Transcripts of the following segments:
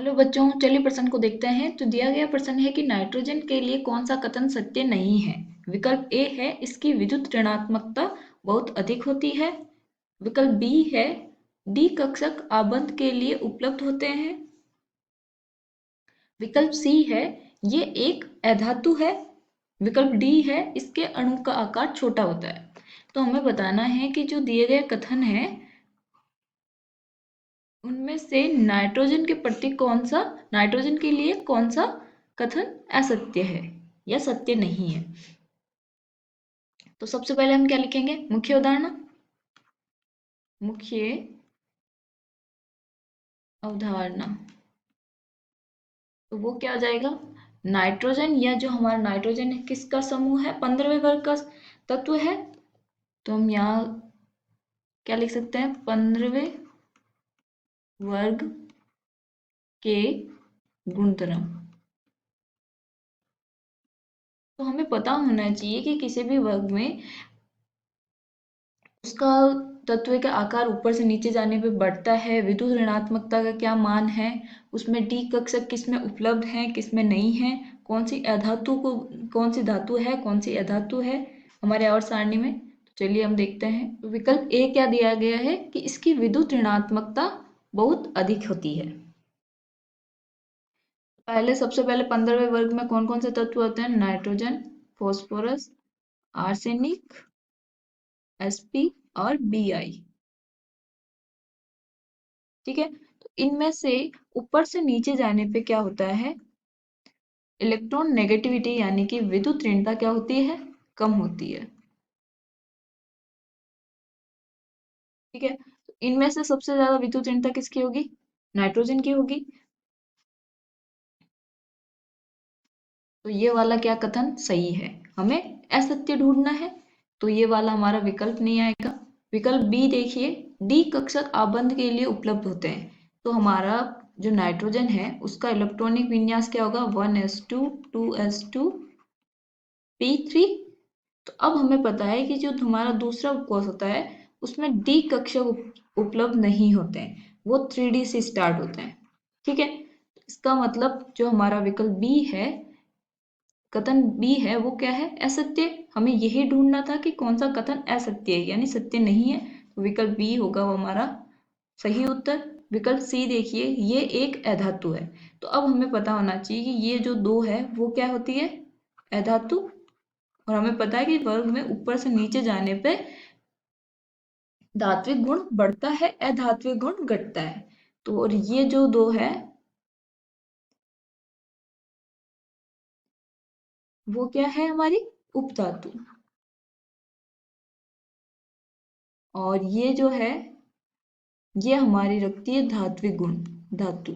Hello बच्चों, चलिए प्रश्न को देखते हैं। तो दिया गया प्रश्न है कि नाइट्रोजन के लिए कौन सा कथन सत्य नहीं है। विकल्प ए है इसकी विद्युत ऋणात्मकता बहुत अधिक होती है। विकल्प बी है डी कक्षक आबंध के लिए उपलब्ध होते हैं। विकल्प सी है ये एक अधातु है। विकल्प डी है इसके अणु का आकार छोटा होता है। तो हमें बताना है कि जो दिए गए कथन है उनमें से नाइट्रोजन के प्रति नाइट्रोजन के लिए कौन सा कथन असत्य है या सत्य नहीं है। तो सबसे पहले हम क्या लिखेंगे, मुख्य उदाहरण, मुख्य अवधारणा। तो वो क्या हो जाएगा, नाइट्रोजन या जो हमारा नाइट्रोजन है किसका समूह है, 15वें वर्ग का तत्व है। तो हम यहाँ क्या लिख सकते हैं, 15वें वर्ग के गुणधर्म। तो हमें पता होना चाहिए कि किसी भी वर्ग में उसका तत्व का आकार ऊपर से नीचे जाने पे बढ़ता है, विद्युत ऋणात्मकता का क्या मान है, उसमें डी कक्षक किस में उपलब्ध है किस में नहीं है, कौन सी धातु है कौन सी अधातु है हमारे आवर्त सारणी में। तो चलिए हम देखते हैं। तो विकल्प ए क्या दिया गया है कि इसकी विद्युत ऋणात्मकता बहुत अधिक होती है। सबसे पहले 15वें वर्ग में कौन कौन से तत्व होते हैं, नाइट्रोजन, फॉस्फोरस, आर्सेनिक, sp और Bi। ठीक है, तो इनमें से ऊपर से नीचे जाने पे क्या होता है, इलेक्ट्रॉन नेगेटिविटी यानी कि विद्युत ऋणता क्या होती है, कम होती है। ठीक है, तो इनमें से सबसे ज्यादा विद्युत ऋणता किसकी होगी, नाइट्रोजन की होगी। तो ये वाला क्या कथन सही है, हमें असत्य ढूंढना है। तो ये वाला हमारा विकल्प नहीं आएगा। विकल्प बी देखिए, डी कक्षक आबंध के लिए उपलब्ध होते हैं। तो हमारा जो नाइट्रोजन है उसका इलेक्ट्रॉनिक विन्यास क्या होगा, 1s2 2s2 p3। तो अब हमें पता है कि जो हमारा दूसरा उपकोष होता है उसमें डी कक्षक उपलब्ध नहीं होते हैं, वो 3D से स्टार्ट होते हैं। ठीक है, इसका मतलब जो हमारा विकल्प बी है, कथन बी है, वो क्या है, असत्य। हमें यही ढूंढना था कि कौन सा कथन असत्य है यानी सत्य नहीं है। तो विकल्प बी होगा वो हमारा सही उत्तर। विकल्प सी देखिए, ये एक अधातु है। तो अब हमें पता होना चाहिए कि ये जो दो है वो क्या होती है, अधातु। और हमें पता है कि वर्ग में ऊपर से नीचे जाने पे धात्विक गुण बढ़ता है, अधात्विक गुण घटता है। तो और ये जो दो है वो क्या है, हमारी उपधातु। और ये जो है ये हमारी रखती है धात्विक गुण, धातु।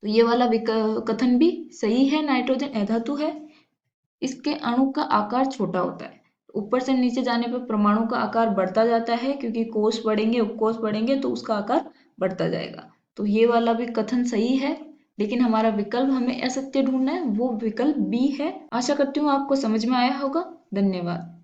तो ये वाला कथन भी सही है, नाइट्रोजन अधातु है, इसके अणु का आकार छोटा होता है। ऊपर से नीचे जाने पर परमाणु का आकार बढ़ता जाता है, क्योंकि कोष बढ़ेंगे उपकोष बढ़ेंगे तो उसका आकार बढ़ता जाएगा। तो ये वाला भी कथन सही है, लेकिन हमारा विकल्प हमें असत्य ढूंढना है, वो विकल्प बी है। आशा करती हूँ आपको समझ में आया होगा। धन्यवाद।